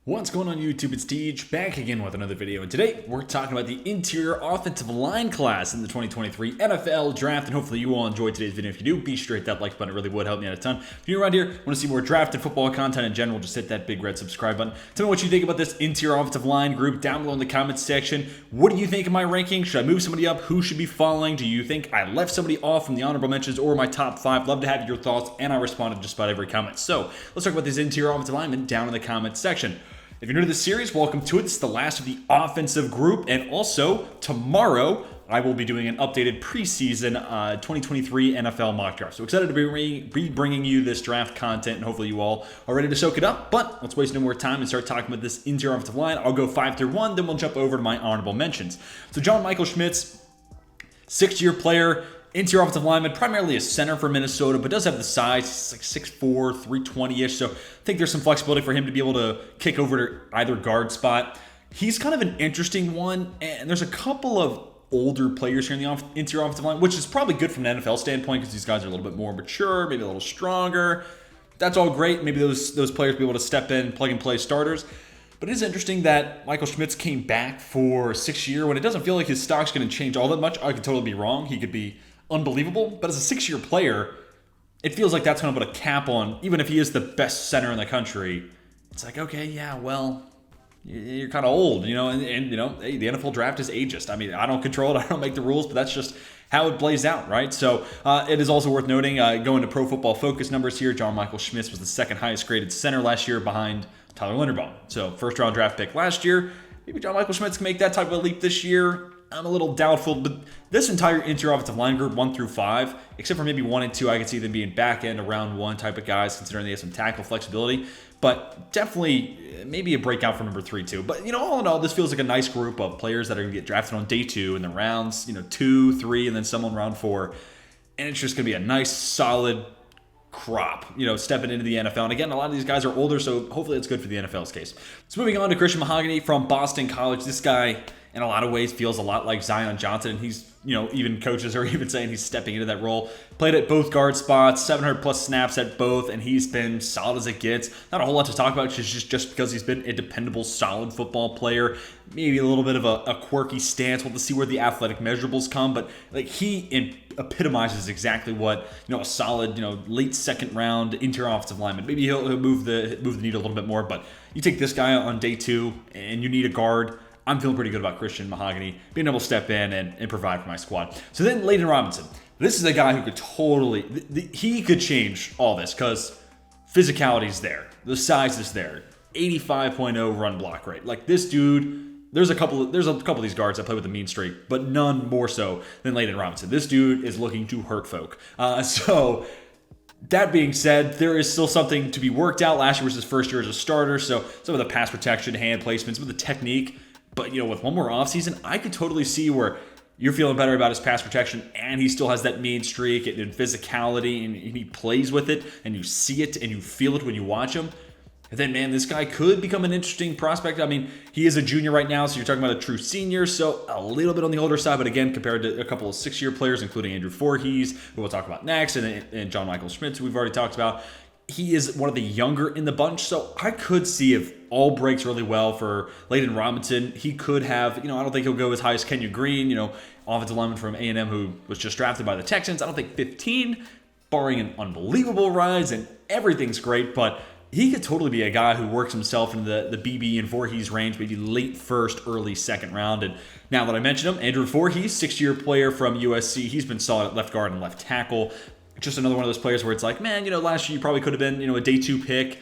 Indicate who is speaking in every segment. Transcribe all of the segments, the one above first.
Speaker 1: What's going on YouTube? It's Deej, back again with another video, and today we're talking about the interior offensive line class in the 2023 NFL Draft, and hopefully you all enjoyed today's video. If you do, be sure to hit that like button. It really would help me out a ton. If you're around here, want to see more draft and football content in general, just hit that big red subscribe button. Tell me what you think about this interior offensive line group down below in the comments section. What do you think of my ranking? Should I move somebody up? Who should be falling? Do you think I left somebody off from the honorable mentions or my top 5? Love to have your thoughts, and I responded to just about every comment. So let's talk about these interior offensive linemen down in the comments section. If you're new to this series, welcome to it. This is the last of the offensive group, and also tomorrow I will be doing an updated preseason 2023 NFL mock draft. So excited to be bringing you this draft content, and hopefully you all are ready to soak it up. But let's waste no more time and start talking about this interior offensive line. I'll go 5 through 1, then we'll jump over to my honorable mentions. So John Michael Schmitz, 6-year player, interior offensive lineman, primarily a center for Minnesota, but does have the size. He's like 6'4", 320-ish, so I think there's some flexibility for him to be able to kick over to either guard spot. He's kind of an interesting one, and there's a couple of older players here in the interior offensive line, which is probably good from an NFL standpoint because these guys are a little bit more mature, maybe a little stronger. That's all great. Maybe those players be able to step in, plug-and-play starters. But it is interesting that Michael Schmitz came back for 6 years when it doesn't feel like his stock's going to change all that much. I could totally be wrong. He could be unbelievable, but as a 6-year player, it feels like that's going to put a cap on, even if he is the best center in the country. It's like, okay, yeah, well, you're kind of old, you know, and you know, hey, the NFL draft is ageist. I mean, I don't control it, I don't make the rules, but that's just how it plays out, right? So it is also worth noting, going to Pro Football Focus numbers here, John Michael Schmitz was the second highest graded center last year behind Tyler Linderbaum. So first round draft pick last year. Maybe John Michael Schmitz can make that type of a leap this year. I'm a little doubtful, but this entire interior offensive line group, 1 through 5, except for maybe 1 and 2, I could see them being back end around 1 type of guys, considering they have some tackle flexibility. But definitely maybe a breakout for number 3 too. But you know, all in all, this feels like a nice group of players that are going to get drafted on day 2 in the rounds, 2, 3, and then someone round 4, and it's just going to be a nice, solid crop, stepping into the NFL. And again, a lot of these guys are older, so hopefully it's good for the NFL's case. So moving on to Christian Mahogany from Boston College. This guy, in a lot of ways, feels a lot like Zion Johnson. And he's, even coaches are even saying he's stepping into that role. Played at both guard spots, 700 plus snaps at both, and he's been solid as it gets. Not a whole lot to talk about, just because he's been a dependable, solid football player. Maybe a little bit of a quirky stance. We'll see where the athletic measurables come, but like he epitomizes exactly what a solid late second round interior offensive lineman. Maybe he'll move the needle a little bit more, but you take this guy on day 2 and you need a guard. I'm feeling pretty good about Christian Mahogany being able to step in and provide for my squad. So then Laden Robinson. This is a guy who could totally, he could change all this because physicality is there. The size is there. 85.0 run block rate. Like this dude, there's a couple of these guards that play with a mean streak, but none more so than Laden Robinson. This dude is looking to hurt folk. So that being said, there is still something to be worked out. Last year was his first year as a starter, so some of the pass protection, hand placements, with the technique. But, with one more offseason, I could totally see where you're feeling better about his pass protection, and he still has that mean streak and physicality, and he plays with it, and you see it, and you feel it when you watch him. And then, man, this guy could become an interesting prospect. I mean, he is a junior right now, so you're talking about a true senior, so a little bit on the older side, but again, compared to a couple of 6-year players, including Andrew Voorhees, who we'll talk about next, and John Michael Schmitz, who we've already talked about. He is one of the younger in the bunch, so I could see if all breaks really well for Laden Robinson, he could have, I don't think he'll go as high as Kenyon Green, offensive lineman from A&M who was just drafted by the Texans. I don't think 15, barring an unbelievable rise, and everything's great, but he could totally be a guy who works himself into the BB and Voorhees range, maybe late first, early second round. And now that I mentioned him, Andrew Voorhees, 6-year player from USC, he's been solid at left guard and left tackle. Just another one of those players where it's like, man, last year you probably could have been, a day 2 pick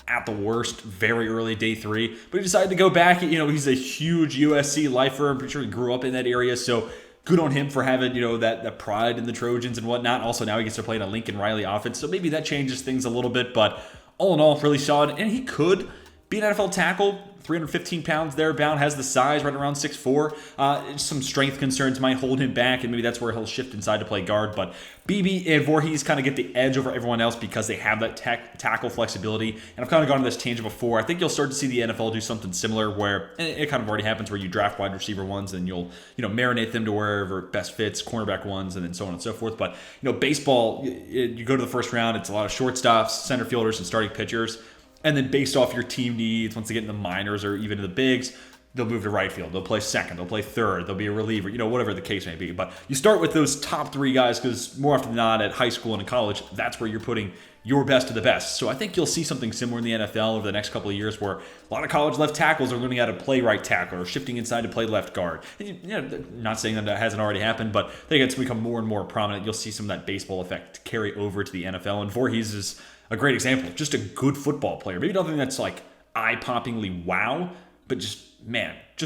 Speaker 1: at the worst, very early day 3. But he decided to go back. He's a huge USC lifer. I'm pretty sure he grew up in that area. So good on him for having, that pride in the Trojans and whatnot. Also, now he gets to play in a Lincoln Riley offense. So maybe that changes things a little bit. But all in all, really solid. And he could be an NFL tackle 315 pounds thereabout, has the size right around 6'4". Some strength concerns might hold him back, and maybe that's where he'll shift inside to play guard. But BB and Voorhees kind of get the edge over everyone else because they have that tackle flexibility. And I've kind of gone on this tangent before. I think you'll start to see the NFL do something similar where, and it kind of already happens, where you draft wide receiver ones and you'll, marinate them to wherever best fits, cornerback ones, and then so on and so forth. But, baseball, you go to the first round, it's a lot of shortstops, center fielders, and starting pitchers. And then based off your team needs, once they get in the minors or even in the bigs, they'll move to right field. They'll play second. They'll play third. They'll be a reliever, whatever the case may be. But you start with those top three guys because more often than not at high school and in college, that's where you're putting your best of the best. So I think you'll see something similar in the NFL over the next couple of years where a lot of college left tackles are learning how to play right tackle or shifting inside to play left guard. And, not saying that hasn't already happened, but I think it's become more and more prominent. You'll see some of that baseball effect carry over to the NFL. And Voorhees is a great example. Just a good football player. Maybe nothing that's like eye-poppingly wow, but just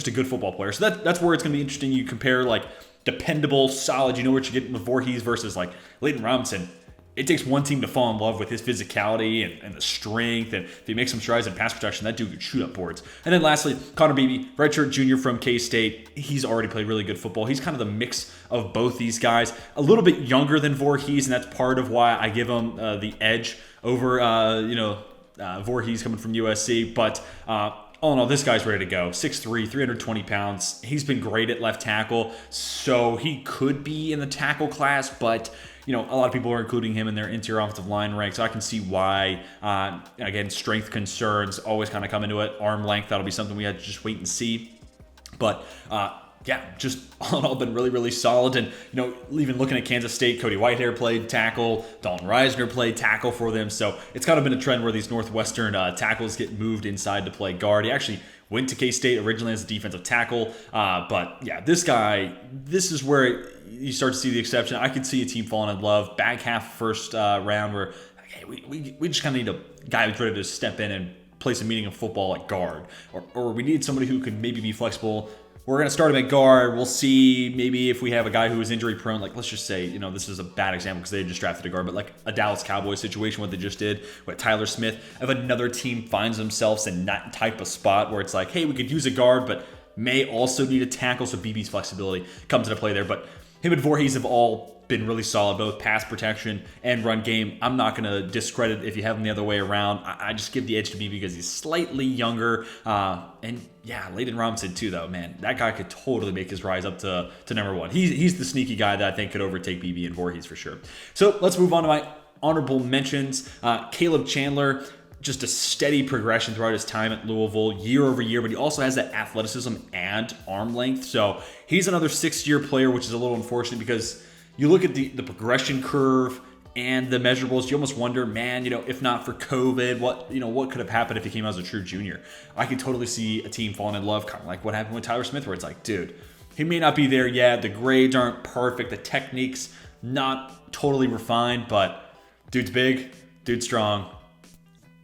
Speaker 1: a good football player. So that's where it's going to be interesting. You compare like dependable, solid, what you're getting with Voorhees versus like Laden Robinson. It takes one team to fall in love with his physicality and the strength, and if he makes some strides in pass protection, that dude could shoot up boards. And then lastly, Connor Beebe, redshirt junior from K-State. He's already played really good football. He's kind of the mix of both these guys. A little bit younger than Voorhees, and that's part of why I give him the edge over, Voorhees coming from USC. But all in all, this guy's ready to go. 6'3", 320 pounds. He's been great at left tackle, so he could be in the tackle class, but a lot of people are including him in their interior offensive line ranks. So I can see why. Again, strength concerns always kind of come into it. Arm length, that'll be something we had to just wait and see. But just all in all, been really, really solid. And, even looking at Kansas State, Cody Whitehair played tackle. Dalton Reisner played tackle for them. So it's kind of been a trend where these Northwestern tackles get moved inside to play guard. He actually went to K-State originally as a defensive tackle. But this guy, this is where you start to see the exception. I could see a team falling in love. Back half first round where, okay, we just kind of need a guy who's ready to step in and play some meaningful football at guard. Or we need somebody who could maybe be flexible. We're going to start him at guard. We'll see maybe if we have a guy who is injury prone. Like, let's just say, this is a bad example because they just drafted a guard, but like a Dallas Cowboys situation, what they just did with Tyler Smith. If another team finds themselves in that type of spot where it's like, hey, we could use a guard, but may also need a tackle, so BB's flexibility comes into play there. But him and Voorhees have all been really solid, both pass protection and run game. I'm not going to discredit if you have him the other way around. I just give the edge to BB because he's slightly younger. And Laden Robinson too, though, man. That guy could totally make his rise up to number one. He's the sneaky guy that I think could overtake BB and Voorhees for sure. So let's move on to my honorable mentions. Caleb Chandler, just a steady progression throughout his time at Louisville year over year, but he also has that athleticism and arm length. So he's another 6-year player, which is a little unfortunate because you look at the progression curve and the measurables, you almost wonder, man, if not for COVID, what could have happened if he came out as a true junior? I could totally see a team falling in love, kind of like what happened with Tyler Smith, where it's like, dude, he may not be there yet. The grades aren't perfect. The technique's not totally refined, but dude's big, dude's strong,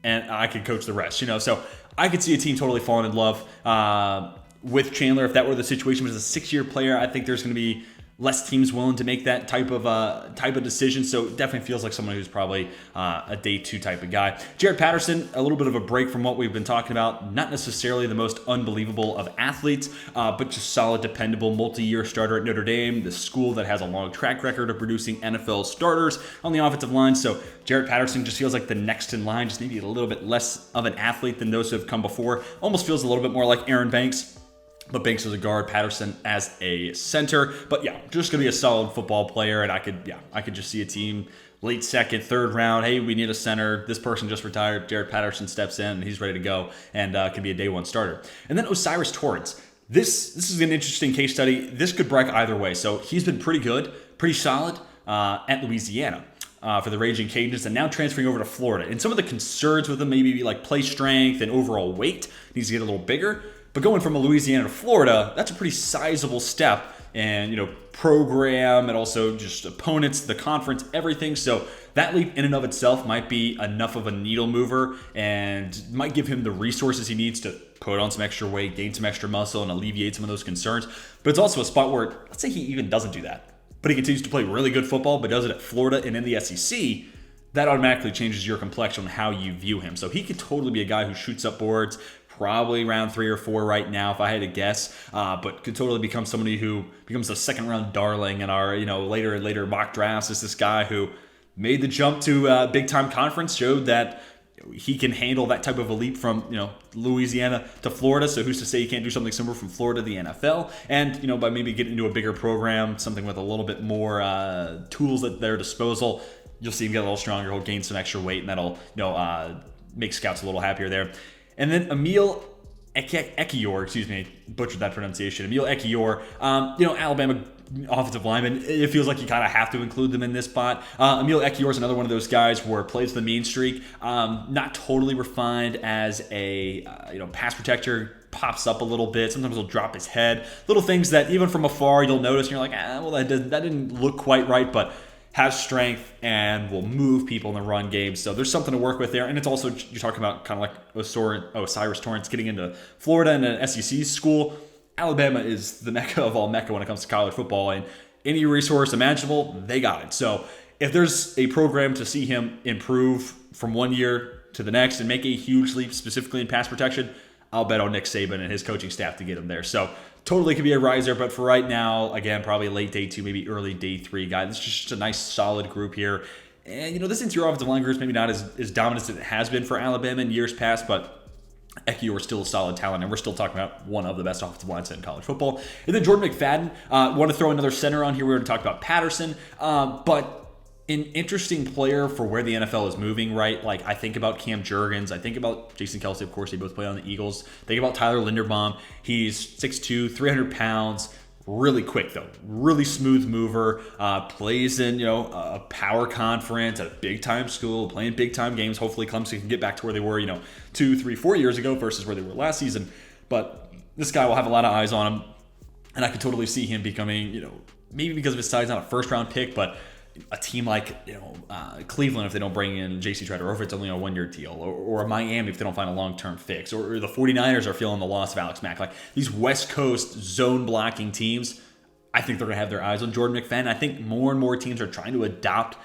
Speaker 1: and I could coach the rest, So I could see a team totally falling in love with Chandler. If that were the situation, was a 6-year player, I think there's going to be less teams willing to make that type of decision. So it definitely feels like someone who's probably a day 2 type of guy. Jared Patterson, a little bit of a break from what we've been talking about. Not necessarily the most unbelievable of athletes, but just solid, dependable, multi-year starter at Notre Dame, the school that has a long track record of producing NFL starters on the offensive line. So Jared Patterson just feels like the next in line, just maybe a little bit less of an athlete than those who have come before. Almost feels a little bit more like Aaron Banks. But Banks as a guard, Patterson as a center. But just going to be a solid football player. And I could just see a team late second, third round. Hey, we need a center. This person just retired. Jared Patterson steps in and he's ready to go and can be a day 1 starter. And then Osiris Torrance. This is an interesting case study. This could break either way. So he's been pretty good, pretty solid at Louisiana. For the Raging Cajuns, and now transferring over to Florida. And some of the concerns with him maybe like play strength and overall weight. Needs to get a little bigger. But going from Louisiana to Florida, that's a pretty sizable step. And, program and also just opponents, the conference, everything. So that leap in and of itself might be enough of a needle mover and might give him the resources he needs to put on some extra weight, gain some extra muscle, and alleviate some of those concerns. But it's also a spot where, let's say he even doesn't do that, but he continues to play really good football, but does it at Florida and in the SEC, that automatically changes your complexion on how you view him. So he could totally be a guy who shoots up boards, probably round 3 or 4 right now, if I had to guess, but could totally become somebody who becomes a second-round darling in our, later and later mock drafts. Is this guy who made the jump to big-time conference, showed that he can handle that type of a leap from, Louisiana to Florida. So who's to say he can't do something similar from Florida to the NFL? And, by maybe getting into a bigger program, something with a little bit more tools at their disposal, you'll see him get a little stronger. He'll gain some extra weight, and that'll, make scouts a little happier there. And then Emile Ecuador, butchered that pronunciation. Emile Ecuador, Alabama offensive lineman. It feels like you kind of have to include them in this spot. Emile Ecuador is another one of those guys where plays the mean streak. Not totally refined as a pass protector. Pops up a little bit. Sometimes he'll drop his head. Little things that even from afar you'll notice, and you're like, that didn't look quite right, but has strength and will move people in the run game. So there's something to work with there. And it's also, you're talking about kind of like Osiris Torrance getting into Florida and an SEC school. Alabama is the mecca of all mecca when it comes to college football, and any resource imaginable, they got it. So if there's a program to see him improve from one year to the next and make a huge leap specifically in pass protection, I'll bet on Nick Saban and his coaching staff to get him there. So totally could be a riser, but for right now, again, probably late day 2, maybe early day 3 guy. This is just a nice solid group here. And, this interior offensive line group is maybe not as dominant as it has been for Alabama in years past, but Ecuador is still a solid talent, and we're still talking about one of the best offensive lines in college football. And then Jordan Mcfadden, want to throw another center on here. We already talked about Patterson, but an interesting player for where the NFL is moving, right? Like, I think about Cam Jurgens. I think about Jason Kelce, of course. They both play on the Eagles. Think about Tyler Linderbaum. He's 6'2", 300 pounds. Really quick, though. Really smooth mover. Plays in, a power conference at a big-time school, playing big-time games. Hopefully Clemson can get back to where they were, 2, 3, 4 years ago versus where they were last season. But this guy will have a lot of eyes on him, and I could totally see him becoming, maybe because of his size, not a first-round pick, but a team like, Cleveland if they don't bring in J.C. Tretter, or if it's only a one-year deal, or Miami if they don't find a long-term fix, or the 49ers are feeling the loss of Alex Mack. Like, these West Coast zone-blocking teams, I think they're going to have their eyes on Jordan McFadden. I think more and more teams are trying to adopt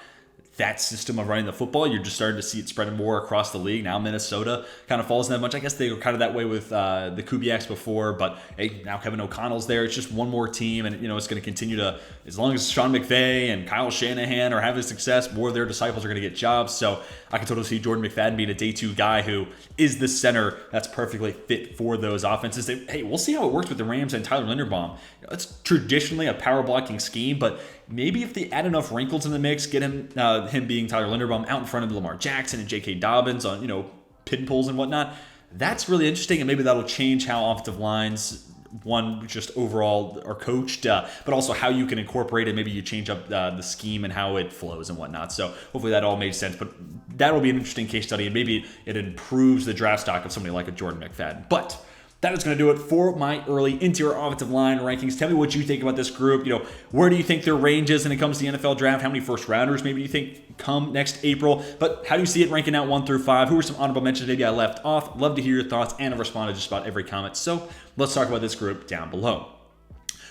Speaker 1: that system of running the football. You're just starting to see it spread more across the league. Now Minnesota kind of falls in that much. I guess they were kind of that way with the Kubiaks before, but hey, now Kevin O'Connell's there. It's just one more team, and it's going to continue to, as long as Sean McVay and Kyle Shanahan are having success, more of their disciples are going to get jobs. So I can totally see Jordan McFadden being a day 2 guy who is the center that's perfectly fit for those offenses. Hey, we'll see how it works with the Rams and Tyler Linderbaum. It's traditionally a power blocking scheme, but maybe if they add enough wrinkles in the mix, get him being Tyler Linderbaum out in front of Lamar Jackson and J.K. Dobbins on, pin pulls and whatnot, that's really interesting, and maybe that'll change how offensive lines, one, just overall are coached, but also how you can incorporate it. Maybe you change up the scheme and how it flows and whatnot. So hopefully that all made sense, but that'll be an interesting case study, and maybe it improves the draft stock of somebody like a Jordan McFadden. But that is going to do it for my early interior offensive line rankings. Tell me what you think about this group. Where do you think their range is when it comes to the NFL draft? How many first rounders maybe do you think come next April? But how do you see it ranking out 1 through 5? Who are some honorable mentions maybe I left off? Love to hear your thoughts, and I've responded to just about every comment. So let's talk about this group down below.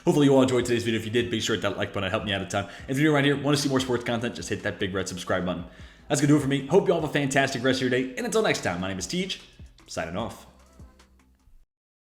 Speaker 1: Hopefully you all enjoyed today's video. If you did, be sure to hit that like button. It helped me out a ton. If you're new around here, want to see more sports content, just hit that big red subscribe button. That's going to do it for me. Hope you all have a fantastic rest of your day. And until next time, my name is Tej, signing off.